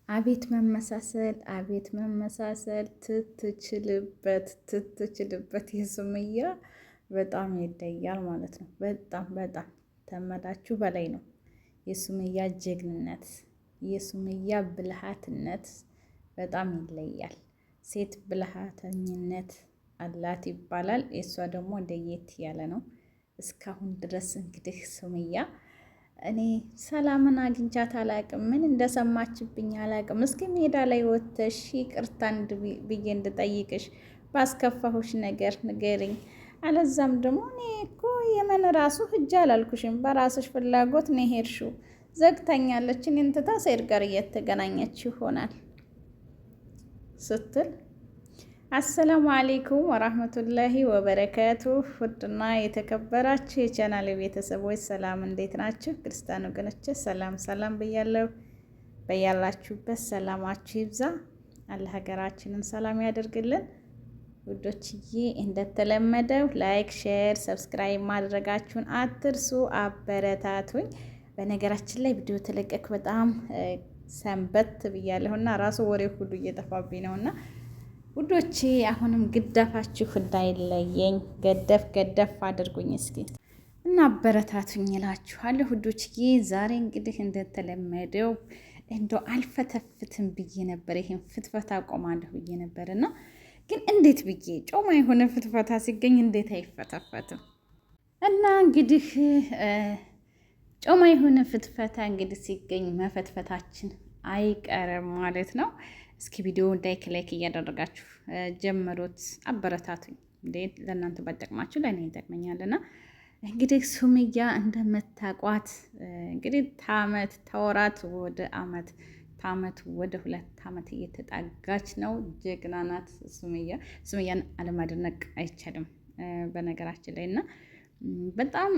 አቤት መመሳሰል አቤት መመሳሰል ትትችልበት የሱመያ በጣም ይለያል ማለት ነው። በጣም በጣም ተመዳችሁ በላይ ነው። የሱመያ ጀግንነት የሱመያ ብልሃትነት በጣም ይለያል። ሴት ብልሃተኝነት አላት ይባላል። የእሷ ደግሞ ለየት ያለ ነው። እስካሁን ድረስ እንግዲህ ሱመያ እኔ ሰላምን አግኝቻት አላቅም። ምን እንደሰማችብኝ አላቅም። እስኪ ሜዳ ላይ ወጥተሽ ይቅርታ ብዬ እንድጠይቅሽ ባስከፋሁሽ ነገር ንገሪኝ። አለዛም ደግሞ እኔ እኮ የመን ራሱ ሂጅ አላልኩሽም፣ በራስሽ ፍላጎት ነው ሄድሽው። ዘግታኛለች፣ እኔን ትታ ሰይድ ጋር እየተገናኘች ይሆናል ስትል አሰላሙ አሌይኩም ወራህመቱላሂ ወበረካቱ። ውድና የተከበራችሁ የቻናል ቤተሰቦች ሰላም፣ እንዴት ናችሁ? ክርስቲያን ወገኖቼ ሰላም ሰላም ብያለሁ። በያላችሁበት ሰላማችሁ ይብዛ። አላህ ሀገራችንን ሰላም ያደርግልን። ውዶችዬ እንደተለመደው ላይክ፣ ሼር፣ ሰብስክራይብ ማድረጋችሁን አትርሱ። አበረታቱኝ። በነገራችን ላይ ቪዲዮ ተለቀቅ በጣም ሰንበት ብያለሁና ራሱ ወሬ ሁሉ እየጠፋብኝ ነውና ውዶቼ አሁንም ግዳፋችሁ እንዳይለየኝ ገደፍ አድርጉኝ እስኪ እና አበረታቱኝ እላችኋለሁ ውዶችዬ። ዛሬ እንግዲህ እንደተለመደው እንደው አልፈተፍትም ብዬ ነበር፣ ይሄን ፍትፈታ አቆማለሁ ብዬ ነበር እና ግን እንዴት ብዬ ጮማ የሆነ ፍትፈታ ሲገኝ እንዴት አይፈተፈትም? እና እንግዲህ ጮማ የሆነ ፍትፈታ እንግዲህ ሲገኝ መፈትፈታችን አይቀርም ማለት ነው። እስኪ ቪዲዮ ላይክ እያደረጋችሁ ጀምሩት፣ አበረታቱኝ። እንዴ ለእናንተ ባይጠቅማችሁ ለእኔ ይጠቅመኛልና እንግዲህ ሱመያ እንደምታቋት እንግዲህ ተወራት ወደ አመት ከአመት ወደ 2 አመት እየተጣጋች ነው። ጀግና ናት ሱመያን አለማድነቅ አይቻልም በነገራችን ላይ እና በጣም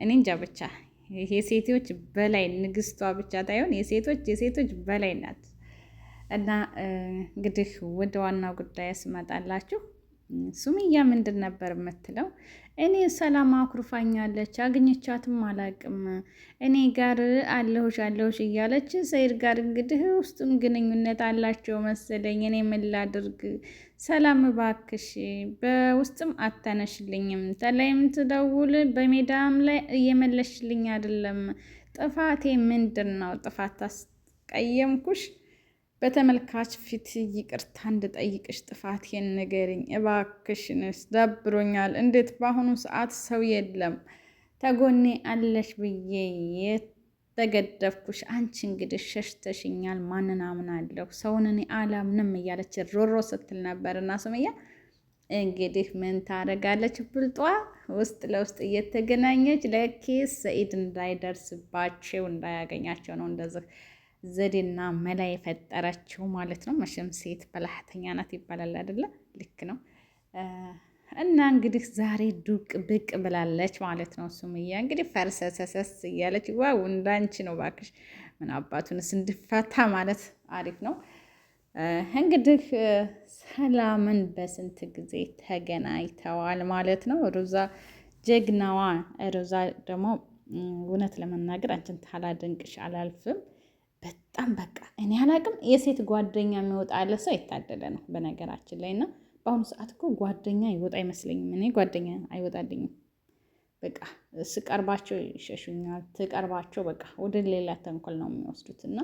እኔ እንጃ ብቻ የሴቶች በላይ ንግስቷ ብቻ ታይሆን የሴቶች በላይ ናት። እና እንግዲህ ወደ ዋናው ጉዳይ ስመጣላችሁ ሱመያ ምንድን ነበር የምትለው? እኔ ሰላም አኩርፋኛለች፣ አግኝቻትም አላቅም፣ እኔ ጋር አለሁሽ እያለች ሰይድ ጋር እንግዲህ ውስጡን ግንኙነት አላቸው መሰለኝ። እኔ ምን ላድርግ? ሰላም እባክሽ፣ በውስጥም አታነሽልኝም፣ ተላይም ትደውል በሜዳም ላይ እየመለሽልኝ አይደለም። ጥፋቴ ምንድን ነው? ጥፋት ታስቀየምኩሽ? በተመልካች ፊት ይቅርታ እንድጠይቅሽ ጥፋቴን ንገሪኝ እባክሽንስ፣ ደብሮኛል። እንዴት በአሁኑ ሰዓት ሰው የለም ተጎኔ አለሽ ብዬ የተገደፍኩሽ፣ አንቺ እንግዲህ ሸሽተሽኛል። ማንን አምናለሁ? ሰውን እኔ አላምንም እያለች ሮሮ ስትል ነበር። እና ሱመያ እንግዲህ ምን ታደርጋለች? ብልጧ ውስጥ ለውስጥ እየተገናኘች ለኬስ ሰኢድ እንዳይደርስባቸው እንዳያገኛቸው ነው እንደዚህ ዘዴና መላ የፈጠረችው ማለት ነው። መቼም ሴት በላህተኛ ናት ይባላል አይደለ? ልክ ነው። እና እንግዲህ ዛሬ ዱቅ ብቅ ብላለች ማለት ነው። ሱመያ እንግዲህ ፈርሰሰሰስ እያለች ዋው እንዳንቺ ነው ባክሽ፣ ምን አባቱንስ እንድፈታ ማለት አሪፍ ነው። እንግዲህ ሰላምን በስንት ጊዜ ተገናኝተዋል ማለት ነው። ሮዛ ጀግናዋ ሮዛ ደግሞ እውነት ለመናገር አንቺን ታላደንቅሽ አላልፍም። በጣም በቃ እኔ አላቅም። የሴት ጓደኛ የሚወጣለ ሰው የታደለ ነው በነገራችን ላይ እና በአሁኑ ሰዓት እኮ ጓደኛ ይወጣ አይመስለኝም። እኔ ጓደኛ አይወጣልኝም። በቃ ስቀርባቸው ይሸሹኛል፣ ትቀርባቸው በቃ ወደ ሌላ ተንኮል ነው የሚወስዱት። እና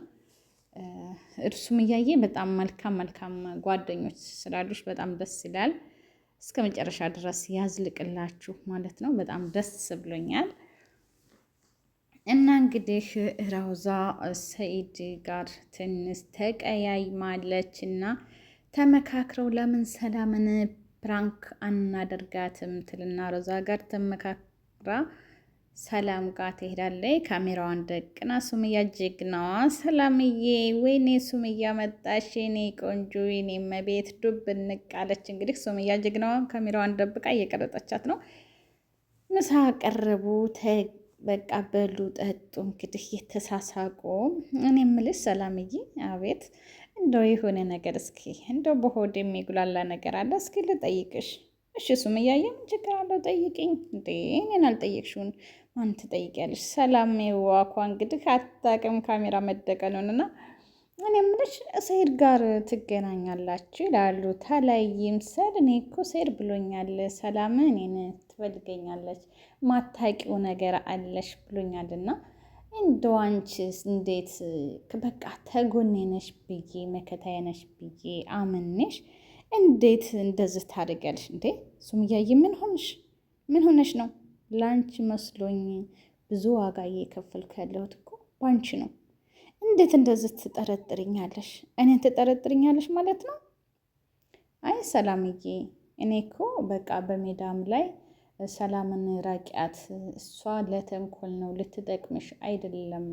እርሱም እያየ በጣም መልካም ጓደኞች ስላሉሽ በጣም ደስ ይላል። እስከ መጨረሻ ድረስ ያዝልቅላችሁ ማለት ነው። በጣም ደስ ብሎኛል። እና እንግዲህ ሮዛ ሰኢድ ጋር ትንሽ ተቀያይማለች እና ተመካክረው ለምን ሰላምን ፕራንክ አናደርጋትም ትልና ሮዛ ጋር ተመካክራ ሰላም ጋር ትሄዳለች። ካሜራዋን ደቅና ሱመያ ጀግናዋ ሰላምዬ፣ ወይኔ ሱመያ መጣሽ የኔ ቆንጆ የኔ መቤት ዱብ እንቃለች። እንግዲህ ሱመያ ጀግናዋ ካሜራዋን ደብቃ እየቀረጠቻት ነው። ምሳ ቀረቡ። በቃ በሉ ጠጡ። እንግዲህ የተሳሳቁ እኔ የምልሽ ሰላምዬ፣ አቤት እንደው የሆነ ነገር እስኪ እንደው በሆድ የሚጉላላ ነገር አለ፣ እስኪ ልጠይቅሽ። እሺ ሱመያዬ፣ ምን ችግር አለው? ጠይቅኝ። እንዴ እኔን አልጠየቅሽውን ማን ትጠይቂያለሽ? ሰላም የዋኳ እንግዲህ አታውቅም ካሜራ መደቀኑንና እኔ የምልሽ ሰኢድ ጋር ትገናኛላችሁ ይላሉ። ተለይ ይምሰል እኔ እኮ ሰኢድ ብሎኛል፣ ሰላም እኔን ትፈልገኛለች፣ ማታቂው ነገር አለሽ ብሎኛልና እንደው አንቺስ እንዴት በቃ ተጎኔ ነሽ ብዬ መከታዬ ነሽ ብዬ አምኔሽ እንዴት እንደዚህ ታደርጊያለሽ እንዴ? ሱምያዬ ምን ሆነሽ ነው? ላንቺ መስሎኝ ብዙ ዋጋ እየከፈልኩ ያለሁት እኮ ባንቺ ነው። እንዴት እንደዚህ ትጠረጥርኛለሽ? እኔን ትጠረጥርኛለሽ ማለት ነው? አይ ሰላምዬ፣ እኔ እኮ በቃ በሜዳም ላይ ሰላምን ራቂያት፣ እሷ ለተንኮል ነው ልትጠቅምሽ አይደለም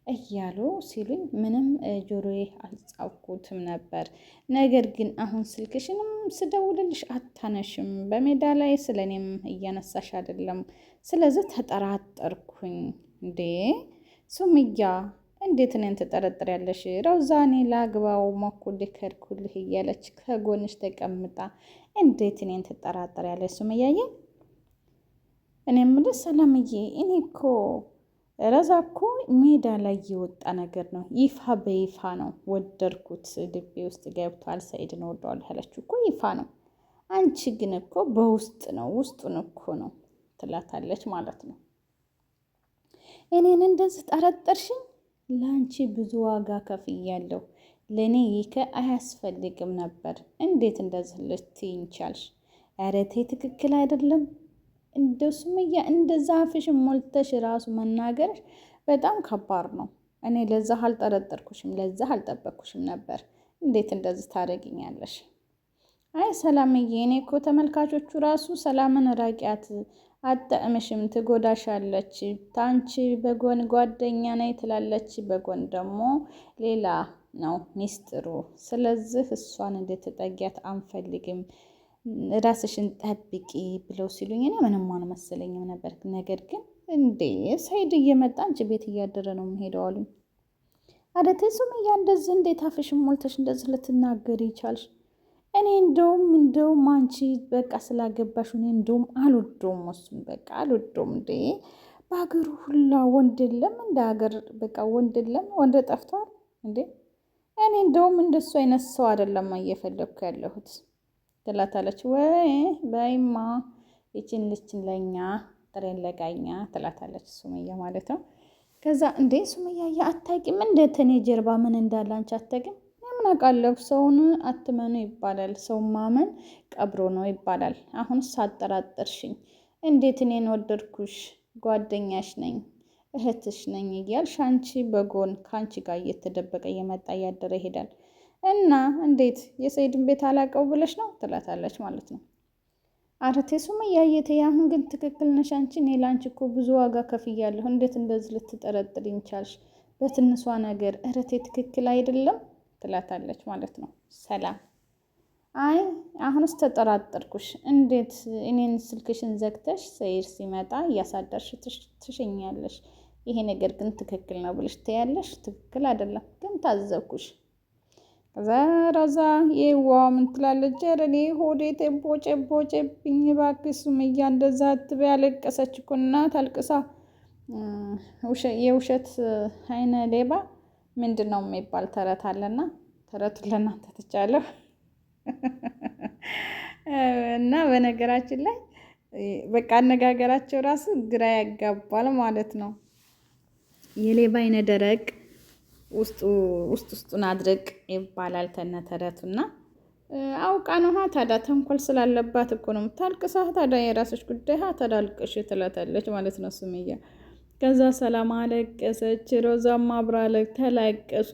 እያሉ ሲሉኝ ምንም ጆሮዬ አልጻፍኩትም ነበር። ነገር ግን አሁን ስልክሽንም ስደውልልሽ አታነሽም፣ በሜዳ ላይ ስለ እኔም እያነሳሽ አይደለም። ስለዚህ ተጠራጠርኩኝ። እንዴ ሱምያ፣ እንዴት እኔን ትጠረጥሪያለሽ? ረውዛኔ ላግባው ሞኩልህ ከድኩልህ እያለች ከጎንሽ ተቀምጣ እንዴት እኔን ትጠራጠሪያለሽ? ሱምያዬ፣ እኔ የምልሽ ሰላምዬ፣ እኔ እኮ ረዛ እኮ ሜዳ ላይ የወጣ ነገር ነው። ይፋ በይፋ ነው ወደድኩት፣ ልቤ ውስጥ ገብቷል፣ ሰኢድን እወደዋለሁ ያለችው እኮ ይፋ ነው። አንቺ ግን እኮ በውስጥ ነው፣ ውስጡን እኮ ነው ትላታለች ማለት ነው። እኔን እንደዚህ ጠረጠርሽኝ? ለአንቺ ብዙ ዋጋ ከፍያለሁ። ለእኔ ይከ አያስፈልግም ነበር። እንዴት እንደዚህ ልትይኝ ቻልሽ? ኧረ ተይ፣ ትክክል አይደለም። እንደ ሱመያ እንደዛ አፍሽን ሞልተሽ ራሱ መናገርሽ በጣም ከባድ ነው። እኔ ለዛ አልጠረጠርኩሽም፣ ለዛ አልጠበቅኩሽም ነበር። እንዴት እንደዚህ ታደርጊኛለሽ? አይ ሰላምዬ፣ እኔ እኮ ተመልካቾቹ ራሱ ሰላምን ራቂያት፣ አጠዕምሽም፣ ትጎዳሻለች፣ ታንቺ በጎን ጓደኛ ነኝ ትላለች፣ በጎን ደግሞ ሌላ ነው ሚስጥሩ። ስለዚህ እሷን እንድትጠጊያት አንፈልግም፣ ራስሽን ጠብቂ ብለው ሲሉኝ እኔ ምንም አልመሰለኝም ነበር። ነገር ግን እንዴ ሰኢድ እየመጣ አንቺ ቤት እያደረ ነው የምሄደው አሉኝ። አደቴ ሱመያ፣ እንደዚህ እንዴት አፍሽን ሞልተሽ እንደዚህ ልትናገሪ ይቻልሽ? እኔ እንደውም አንቺ በቃ ስላገባሽ እኔ እንደውም አልወደውም፣ እሱን በቃ አልወደውም። እንዴ በሀገሩ ሁላ ወንድ የለም እንደ ሀገር በቃ ወንድ የለም፣ ወንድ ጠፍቷል እንዴ። እኔ እንደውም እንደሱ አይነት ሰው አይደለም እየፈለግኩ ያለሁት ትላታለች። ወይ በይማ ይችን ልችን ለኛ ጥሬን ለጋኛ ትላታለች ሱመያ ማለት ነው። ከዛ እንዴ ሱመያ አታውቂም እንዴት እኔ ጀርባ ምን እንዳለ አንቺ አታውቂም? ምን አውቃለሁ፣ ሰውን አትመኑ ይባላል፣ ሰው ማመን ቀብሮ ነው ይባላል። አሁንስ አጠራጠርሽኝ። እንዴት እኔን ወደድኩሽ? ጓደኛሽ ነኝ እህትሽ ነኝ እያልሽ አንቺ በጎን ከአንቺ ጋር እየተደበቀ እየመጣ እያደረ ይሄዳል። እና እንዴት የሰኢድን ቤት አላውቀው ብለሽ ነው ትላታለች ማለት ነው። አረቴ ሱመያ እየተይ፣ አሁን ግን ትክክል ነሽ አንቺ። እኔ ለአንቺ እኮ ብዙ ዋጋ ከፍያለሁ። እንዴት እንደዚህ ልትጠረጥሪኝ ቻልሽ? በትንሷ ነገር እረቴ ትክክል አይደለም ትላታለች ማለት ነው። ሰላም፣ አይ አሁንስ ተጠራጠርኩሽ። እንዴት እኔን ስልክሽን ዘግተሽ ሰኢድ ሲመጣ እያሳደርሽ ትሸኛለሽ? ይሄ ነገር ግን ትክክል ነው ብለሽ ትያለሽ። ትክክል አይደለም ግን ታዘብኩሽ። ዘረዛ ይዋ ምን ትላለች? ኧረ እኔ ሆዴ ቦጨብኝ እባክሽ ሱመያ እንደዛ አትበይ። ያለቀሰች እኮ እናት አልቅሳ የውሸት አይነ ሌባ ምንድን ነው የሚባል ተረት አለና ተረቱን ለእናንተ ትቻለሁ። እና በነገራችን ላይ በቃ አነጋገራቸው ራሱ ግራ ያጋባል ማለት ነው። የሌባ አይነ ደረቅ ውስጡን አድርቅ ይባላል ተነተረቱና አውቃ ነው። ታዲያ ተንኮል ስላለባት እኮ ነው የምታልቅሳ። ታዲያ የራስሽ ጉዳይ ታዳልቅሽ ትላታለች ማለት ነው ሱመያ። ከዛ ሰላም አለቀሰች፣ ሮዛም አብራ ተላቀሱ።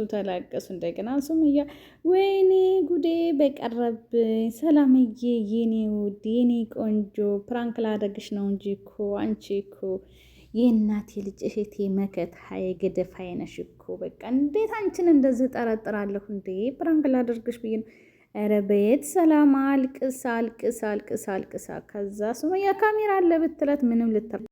እንደገና ሱመያ ወይኔ ጉዴ በቀረብኝ፣ ሰላምዬ የኔ ውድ የኔ ቆንጆ ፕራንክ ላደርግሽ ነው እንጂ እኮ አንቺ እኮ የእናቴ ልጅ እህቴ መከት ሀይ ገደፍ አይነሽ እኮ በቃ እንዴት አንቺን እንደዚህ ጠረጥራለሁ እንዴ? ፕራንክ ላደርግሽ ብዬ ነው። ኧረ በየት ሰላም አልቅሳ። ከዛ ሱመያ ካሜራ አለ ብትላት ምንም